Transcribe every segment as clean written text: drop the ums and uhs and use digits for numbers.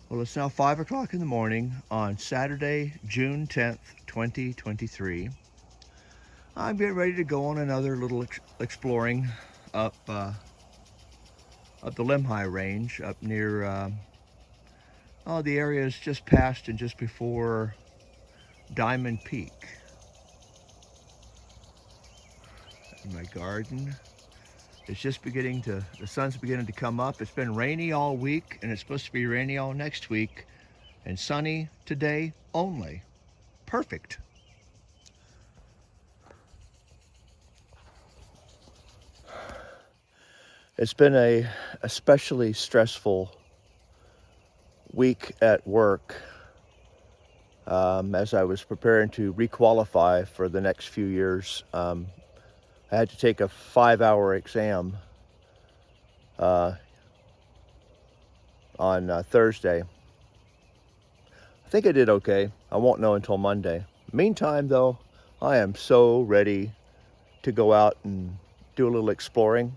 Well, it's now 5 o'clock in the morning on Saturday, June 10th, 2023. I'm getting ready to go on another little exploring up the Limhi Range up near the areas just past and just before Diamond Peak. In my garden, it's just the sun's beginning to come up. It's been rainy all week, and it's supposed to be rainy all next week, and sunny today only. Perfect. It's been a especially stressful week at work as I was preparing to requalify for the next few years. I had to take a 5-hour exam on Thursday. I think I did okay. I won't know until Monday. Meantime, though, I am so ready to go out and do a little exploring.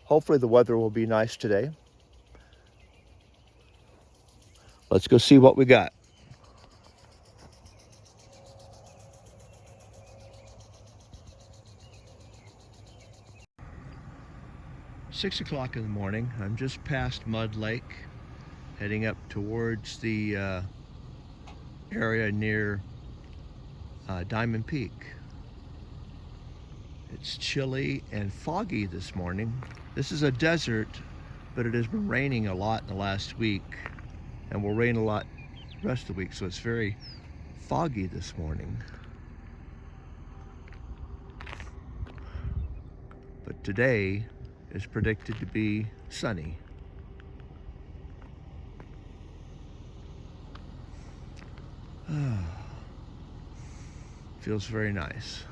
Hopefully the weather will be nice today. Let's go see what we got. Six o'clock in the morning. I'm just past Mud Lake, heading up towards the area near Diamond Peak. It's chilly and foggy this morning. This is a desert, but it has been raining a lot in the last week, and will rain a lot the rest of the week, so it's very foggy this morning. But today is predicted to be sunny. Feels very nice.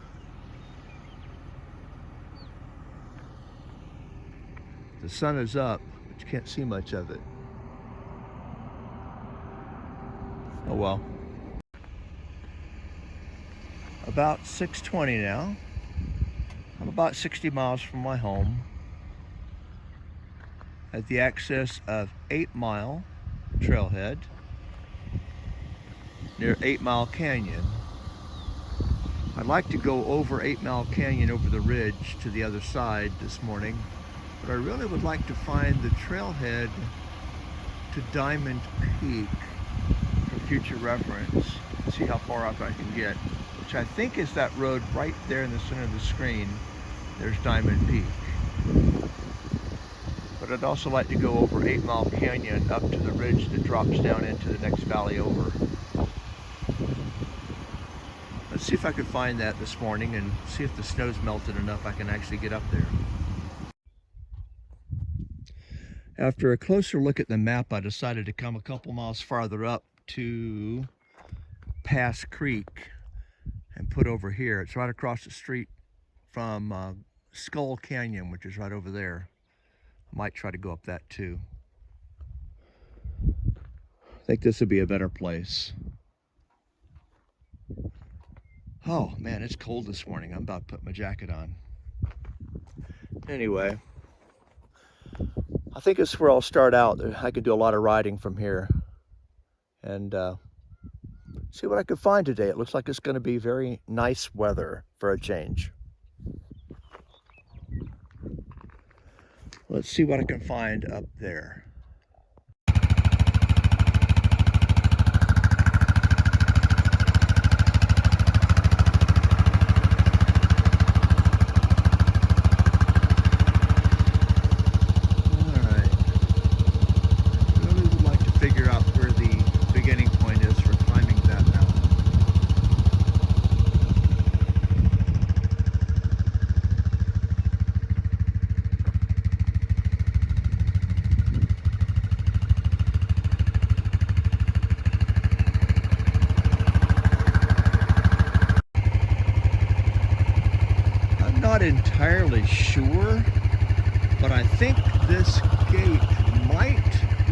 The sun is up, but you can't see much of it. Oh well. About 6:20 now. I'm about 60 miles from my home at the access of 8 Mile trailhead near 8 Mile Canyon. I'd like to go over 8 Mile Canyon over the ridge to the other side this morning, but I really would like to find the trailhead to Diamond Peak for future reference, see how far up I can get, which I think is that road right there in the center of the screen. There's Diamond Peak. But I'd also like to go over 8 Mile Canyon up to the ridge that drops down into the next valley over. Let's see if I can find that this morning and see if the snow's melted enough I can actually get up there. After a closer look at the map, I decided to come a couple miles farther up to Pass Creek and put over here. It's right across the street from Skull Canyon, which is right over there. I might try to go up that too. I think this would be a better place. Oh man, it's cold this morning. I'm about to put my jacket on. Anyway, I think this is where I'll start out. I can do a lot of riding from here and see what I can find today. It looks like it's going to be very nice weather for a change. Let's see what I can find up there. Not entirely sure, but I think this gate might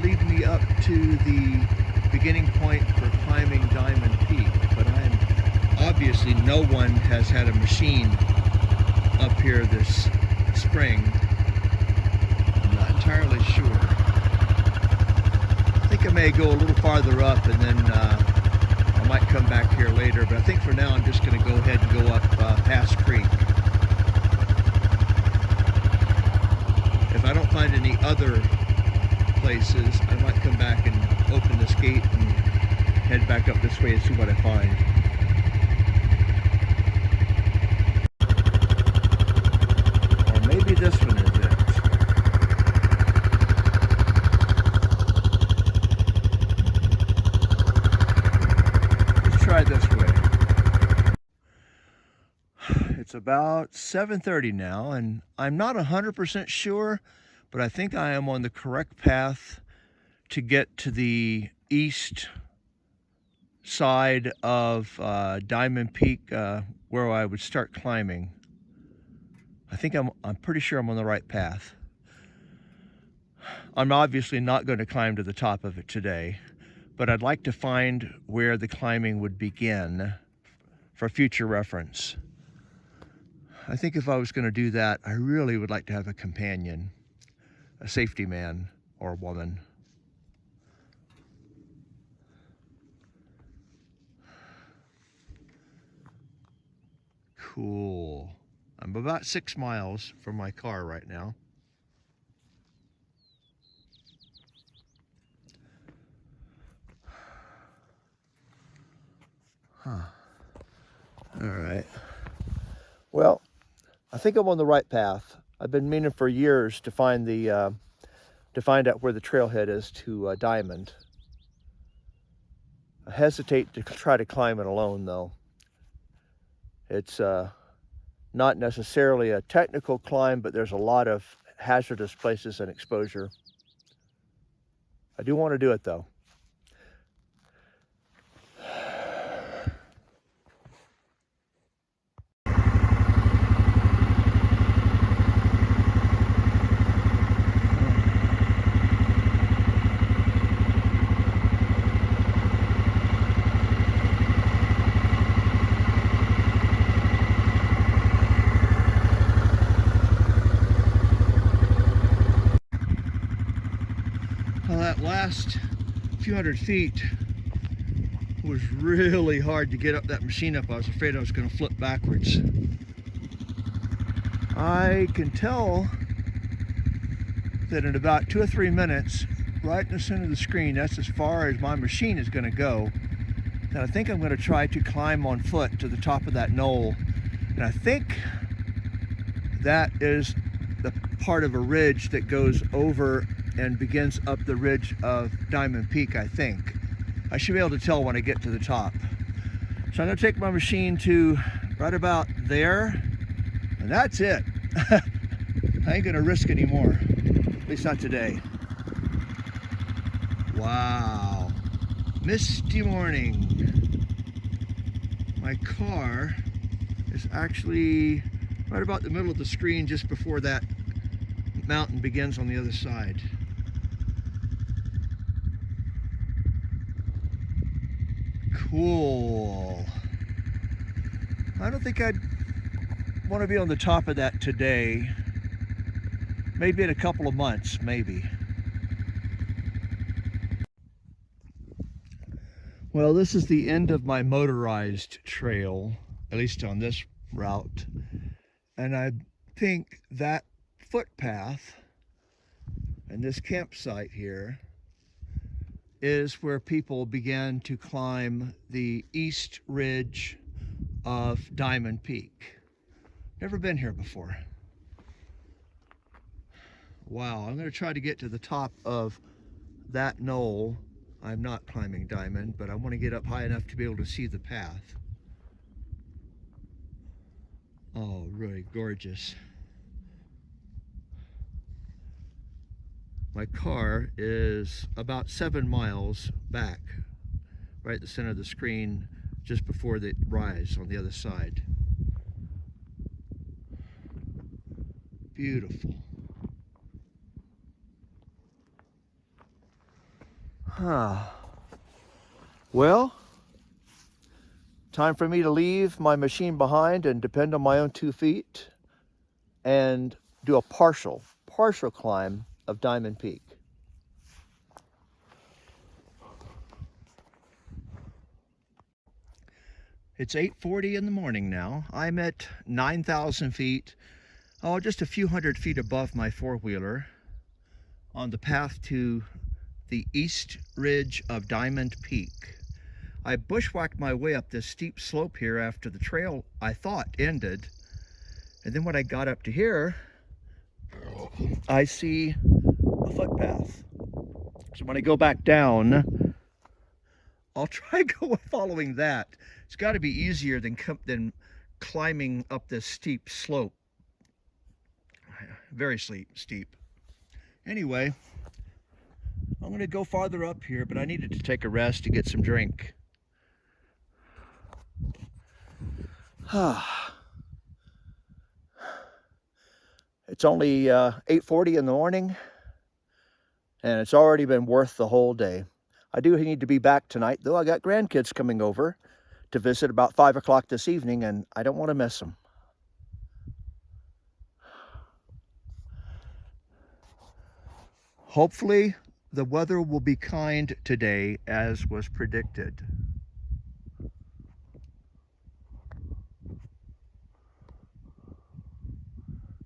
lead me up to the beginning point for climbing Diamond Peak, but obviously no one has had a machine up here this spring. I'm not entirely sure. may go a little farther up, and then I might come back here later, but I think for now I'm just going to go ahead and go up Pass Creek. If I don't find any other places, I might come back and open this gate and head back up this way and see what I find. Or maybe this one is it. Let's try this way. It's about 7:30 now, and I'm not 100% sure, but I think I am on the correct path to get to the east side of Diamond Peak, where I would start climbing. I think I'm pretty sure I'm on the right path. I'm obviously not going to climb to the top of it today, but I'd like to find where the climbing would begin for future reference. I think if I was going to do that, I really would like to have a companion, a safety man or woman. Cool. I'm about 6 miles from my car right now. Huh. All right. Well, I think I'm on the right path. I've been meaning for years to find out where the trailhead is to Diamond. I hesitate to try to climb it alone, though. It's not necessarily a technical climb, but there's a lot of hazardous places and exposure. I do want to do it, though. Well, that last few hundred feet was really hard to get up that machine up. I was afraid I was going to flip backwards. I can tell that in about 2 or 3 minutes, right in the center of the screen, that's as far as my machine is going to go. And I think I'm going to try to climb on foot to the top of that knoll. And I think that is the part of a ridge that goes over and begins up the ridge of Diamond Peak, I think. I should be able to tell when I get to the top. So I'm going to take my machine to right about there, and that's it. I ain't going to risk any more, at least not today. Wow, misty morning. My car is actually right about the middle of the screen, just before that mountain begins on the other side. Cool. I don't think I'd want to be on the top of that today. Maybe in a couple of months, maybe. Well, this is the end of my motorized trail, at least on this route. And I think that footpath and this campsite here is where people began to climb the east ridge of Diamond Peak. Never been here before. Wow, I'm going to try to get to the top of that knoll. I'm not climbing Diamond, but I want to get up high enough to be able to see the path. Oh, really gorgeous. My car is about 7 miles back, right at the center of the screen, just before the rise on the other side. Beautiful. Well, time for me to leave my machine behind and depend on my own 2 feet and do a partial climb of Diamond Peak. It's 8:40 in the morning now. I'm at 9,000 feet, just a few hundred feet above my four-wheeler on the path to the east ridge of Diamond Peak. I bushwhacked my way up this steep slope here after the trail I thought ended. And then when I got up to here, I see a footpath. So when I go back down, I'll try following that. It's got to be easier than climbing up this steep slope. Very steep. Anyway, I'm going to go farther up here, but I needed to take a rest to get some drink. It's only 8:40 in the morning, and it's already been worth the whole day. I do need to be back tonight, though. I got grandkids coming over to visit about 5 o'clock this evening, and I don't want to miss them. Hopefully, the weather will be kind today, as was predicted.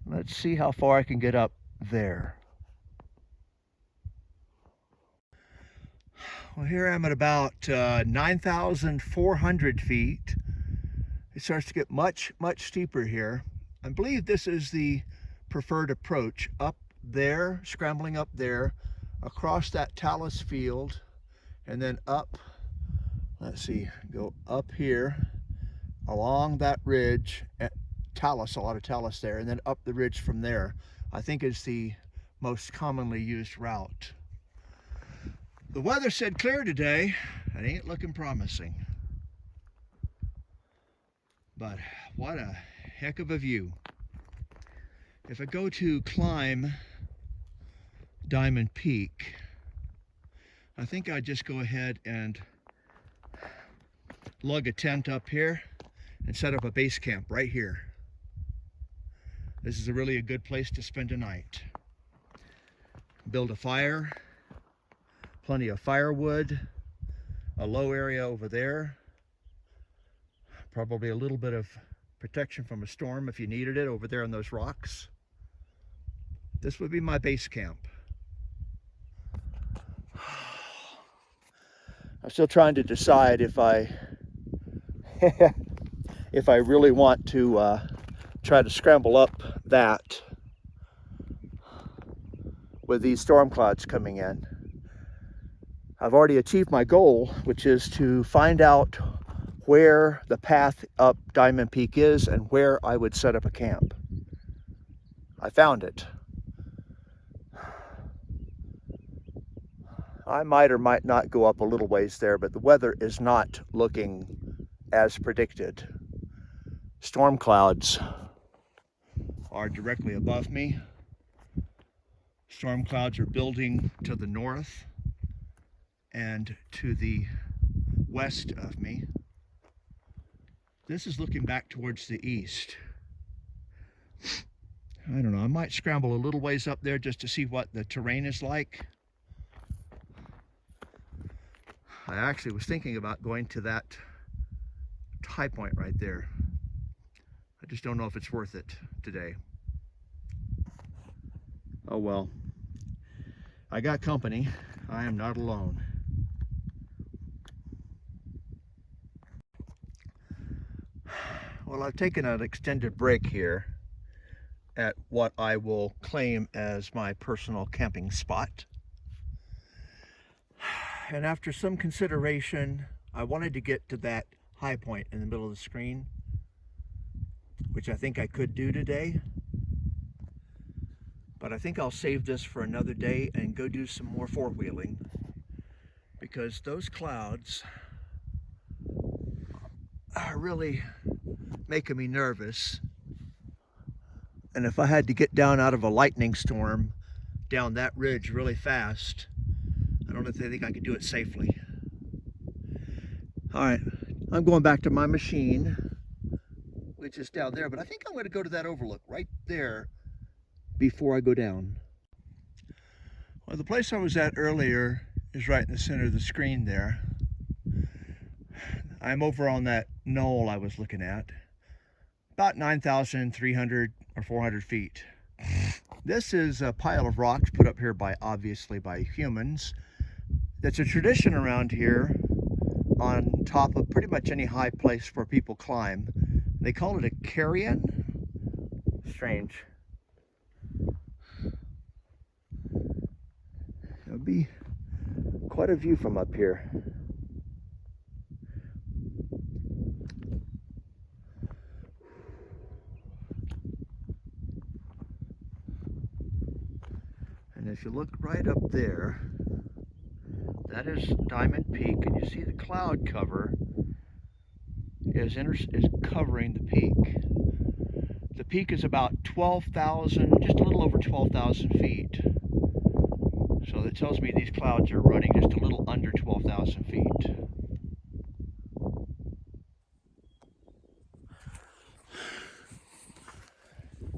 Let's see how far I can get up there. Well, here I'm at about 9,400 feet. It starts to get much steeper here. I believe this is the preferred approach. Up there, scrambling up there, across that talus field, and then up, let's see, go up here, along that ridge, at talus, a lot of talus there, and then up the ridge from there, I think is the most commonly used route. The weather said clear today. It ain't looking promising. But what a heck of a view. If I go to climb Diamond Peak, I think I'd just go ahead and lug a tent up here and set up a base camp right here. This is really a good place to spend a night. Build a fire, plenty of firewood, a low area over there, probably a little bit of protection from a storm if you needed it over there on those rocks. This would be my base camp. I'm still trying to decide if I if I really want to try to scramble up that with these storm clouds coming in. I've already achieved my goal, which is to find out where the path up Diamond Peak is and where I would set up a camp. I found it. I might or might not go up a little ways there, but the weather is not looking as predicted. Storm clouds are directly above me. Storm clouds are building to the north and to the west of me. This is looking back towards the east. I don't know, I might scramble a little ways up there just to see what the terrain is like. I actually was thinking about going to that high point right there. I just don't know if it's worth it today. Oh well. I got company. I am not alone. Well, I've taken an extended break here at what I will claim as my personal camping spot. And after some consideration, I wanted to get to that high point in the middle of the screen, which I think I could do today. But I think I'll save this for another day and go do some more four-wheeling, because those clouds are really making me nervous. And if I had to get down out of a lightning storm down that ridge really fast, I don't think I could do it safely. All right, I'm going back to my machine, which is down there, but I think I'm going to go to that overlook right there before I go down. Well, the place I was at earlier is right in the center of the screen there. I'm over on that knoll I was looking at. About 9,300 or 400 feet. This is a pile of rocks put up here obviously by humans. It's a tradition around here on top of pretty much any high place where people climb. They call it a carrion. Strange. It'll be quite a view from up here. And if you look right up there, that is Diamond Peak, and you see the cloud cover is covering the peak. The peak is about 12,000, just a little over 12,000 feet. So that tells me these clouds are running just a little under 12,000 feet.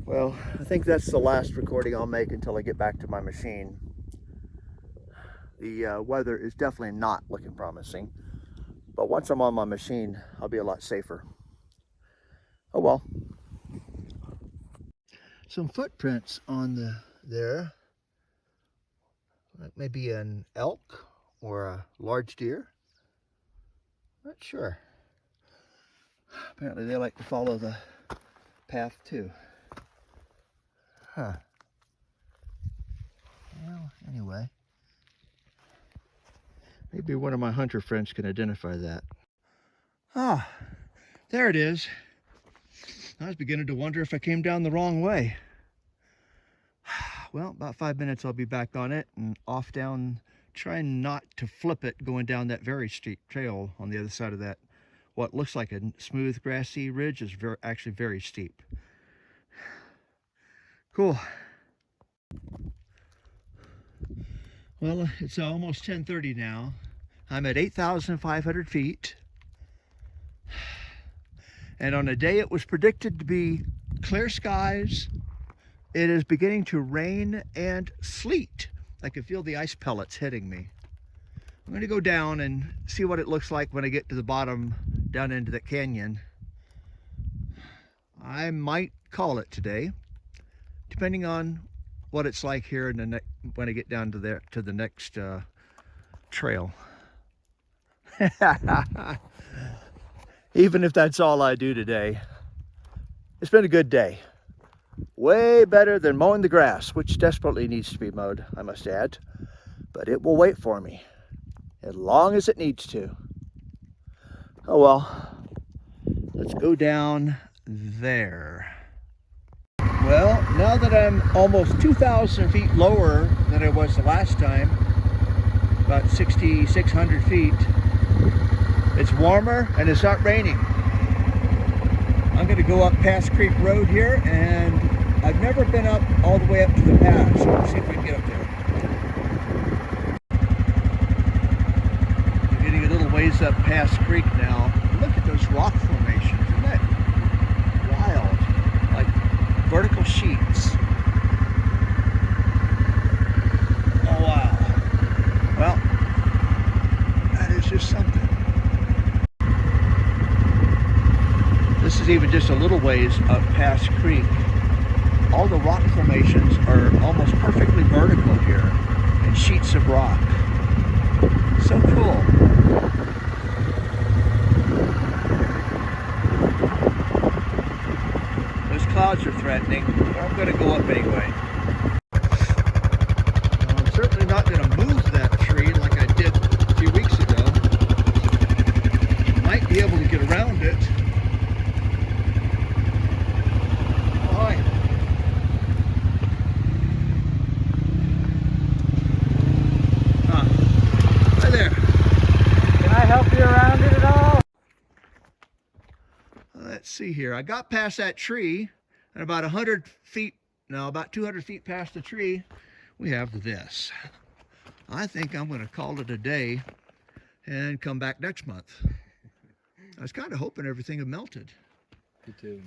Well, I think that's the last recording I'll make until I get back to my machine. The weather is definitely not looking promising, but once I'm on my machine, I'll be a lot safer. Oh well. Some footprints on there. Maybe an elk or a large deer. Not sure. Apparently they like to follow the path too. Huh. Well, anyway. Maybe one of my hunter friends can identify that. Ah, there it is. I was beginning to wonder if I came down the wrong way. Well, about 5 minutes I'll be back on it and off down, trying not to flip it going down that very steep trail on the other side of that. What looks like a smooth grassy ridge is actually very steep. Cool. Well, it's almost 10:30 now. I'm at 8,500 feet. And on a day it was predicted to be clear skies, it is beginning to rain and sleet. I can feel the ice pellets hitting me. I'm going to go down and see what it looks like when I get to the bottom down into the canyon. I might call it today, depending on what it's like here in when I get down to the next trail. Even if that's all I do today, it's been a good day. Way better than mowing the grass, which desperately needs to be mowed, I must add. But it will wait for me, as long as it needs to. Oh well, let's go down there. Well, now that I'm almost 2,000 feet lower than I was the last time, about 6,600 feet, it's warmer and it's not raining. I'm going to go up Pass Creek Road here, and I've never been up all the way up to the pass. So let's see if we can get up there. We're getting a little ways up Pass Creek now. Look at those rock formations. Isn't that wild? Like vertical sheets. Oh wow. Well, that is just something. This is even just a little ways up Pass Creek. All the rock formations are almost perfectly vertical here, and sheets of rock. So cool. Those clouds are threatening, but I'm going to go up anyway. I'm certainly not going to move that tree like I did a few weeks ago. Might be able to get around it. Let's see here. I got past that tree, and about 100 feet, no, about 200 feet past the tree, we have this. I think I'm going to call it a day and come back next month. I was kind of hoping everything had melted. Me too.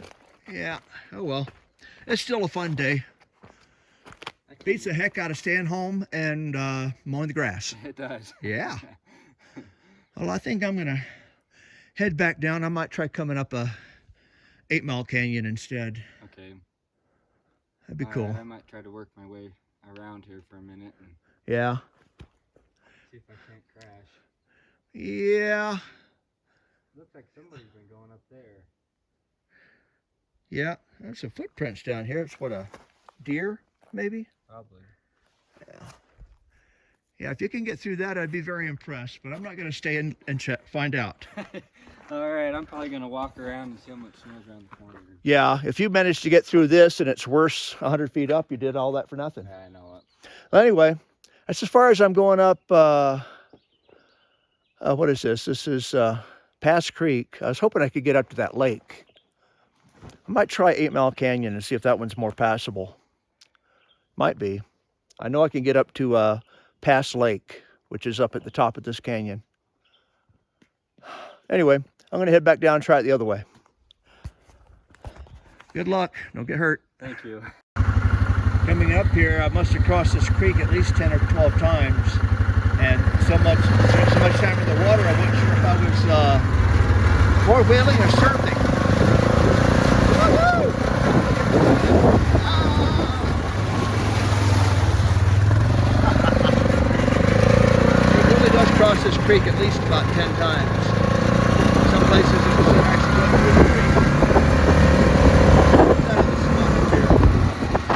Yeah, oh well. It's still a fun day. Beats the heck out of staying home and mowing the grass. It does. Yeah. Well, I think I'm going to head back down. I might try coming up a 8 Mile Canyon instead. Okay. That'd be cool. I might try to work my way around here for a minute and Yeah. see if I can't crash. Yeah. Looks like somebody's been going up there. Yeah. There's some footprints down here. It's what, a deer, maybe? Probably. Yeah. Yeah, if you can get through that, I'd be very impressed. But I'm not going to stay in and find out. All right, I'm probably going to walk around and see how much snow's around the corner. Yeah, if you manage to get through this and it's worse 100 feet up, you did all that for nothing. Yeah, I know it. Well, anyway, that's as far as I'm going up. What is this? This is Pass Creek. I was hoping I could get up to that lake. I might try 8 Mile Canyon and see if that one's more passable. Might be. I know I can get up to Pass Lake, which is up at the top of this canyon. Anyway, I'm going to head back down and try it the other way. Good luck. Don't get hurt. Thank you. Coming up here, I must have crossed this creek at least 10 or 12 times. And so much time in the water, I wasn't sure if I was four-wheeling or surfing. Woo-hoo! It really does cross this creek at least about 10 times. Some places you can actually go through the creek. Out of this spot up here.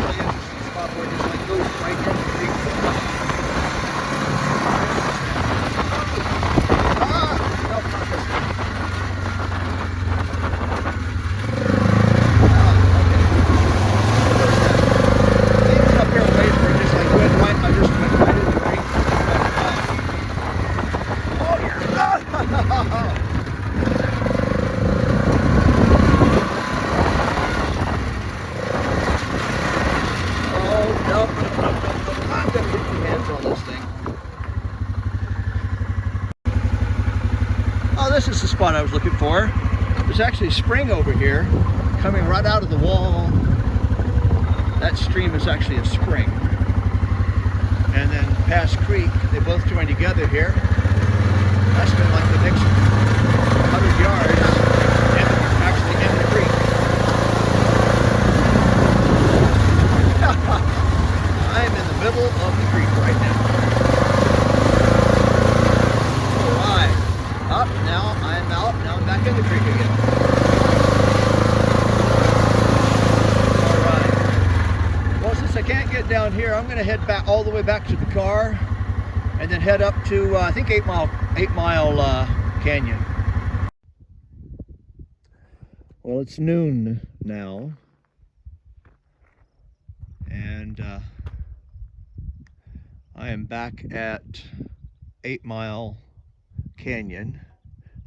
Really interesting spot where it just like goes right from the creek. This is the spot I was looking for. There's actually a spring over here coming right out of the wall. That stream is actually a spring. And then Pass Creek, they both join together here. That's been like the next 100 yards and actually in the creek. I'm in the middle of the creek right now. Up, now I'm out, now I'm back in the creek again. Alright. Well, since I can't get down here, I'm going to head back all the way back to the car and then head up to, I think 8 Mile Canyon. Well, it's noon now. And I am back at 8 Mile Canyon.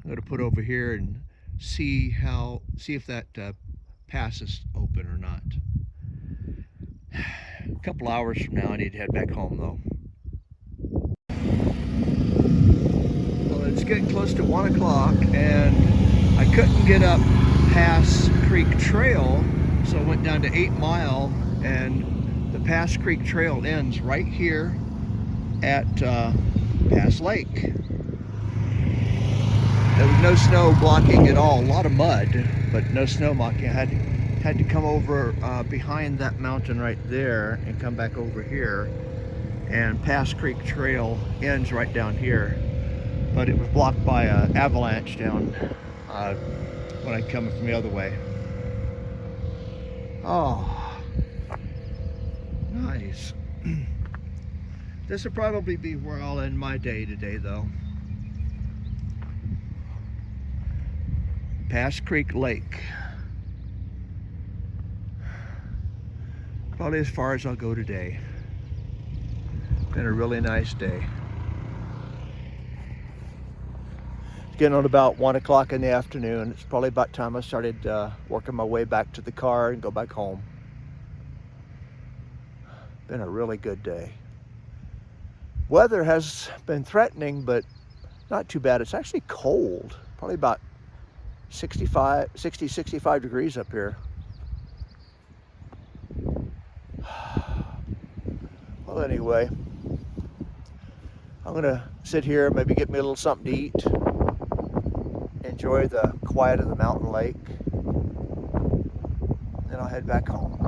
I'm going to put over here and see if that pass is open or not. A couple hours from now I need to head back home though. Well, it's getting close to 1 o'clock and I couldn't get up Pass Creek Trail, so I went down to 8 Mile, and the Pass Creek Trail ends right here at Pass Lake. There was no snow blocking at all. A lot of mud, but no snow blocking. I had to come over behind that mountain right there and come back over here. And Pass Creek Trail ends right down here. But it was blocked by an avalanche down when I come from the other way. Oh, nice. This will probably be where I'll end my day today though. Pass Creek Lake. Probably as far as I'll go today. Been a really nice day. It's getting on about 1 o'clock in the afternoon. It's probably about time I started working my way back to the car and go back home. Been a really good day. Weather has been threatening, but not too bad. It's actually cold. Probably about 60, 65 degrees up here. Well, anyway, I'm gonna sit here, maybe get me a little something to eat enjoy the quiet of the mountain lake. Then I'll head back home.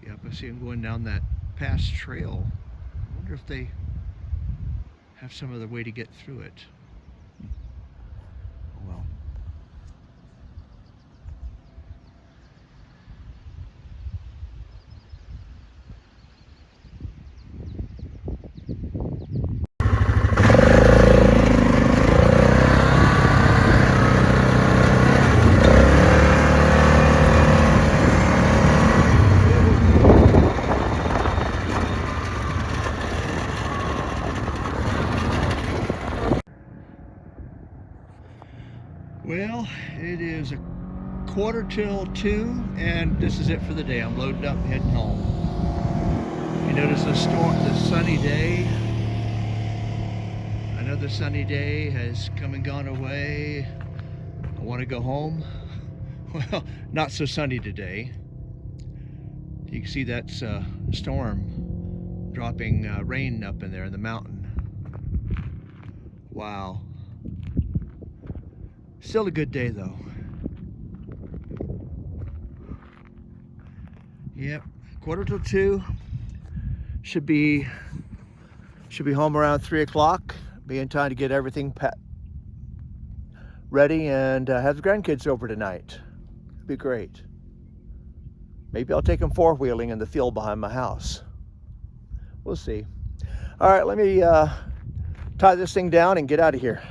Yep, I see them going down that pass trail. I wonder if they have some other way to get through it. Oh well. Well, it is a 1:45, and this is it for the day. I'm loading up and heading home. You notice the sunny day. Another sunny day has come and gone away. I want to go home. Well, not so sunny today. You can see that's a storm dropping rain up in there in the mountain. Wow. Still a good day though. Yep, 1:45. Should be home around 3 o'clock. Be in time to get everything ready and have the grandkids over tonight. It'd be great. Maybe I'll take them four-wheeling in the field behind my house. We'll see. All right, let me tie this thing down and get out of here.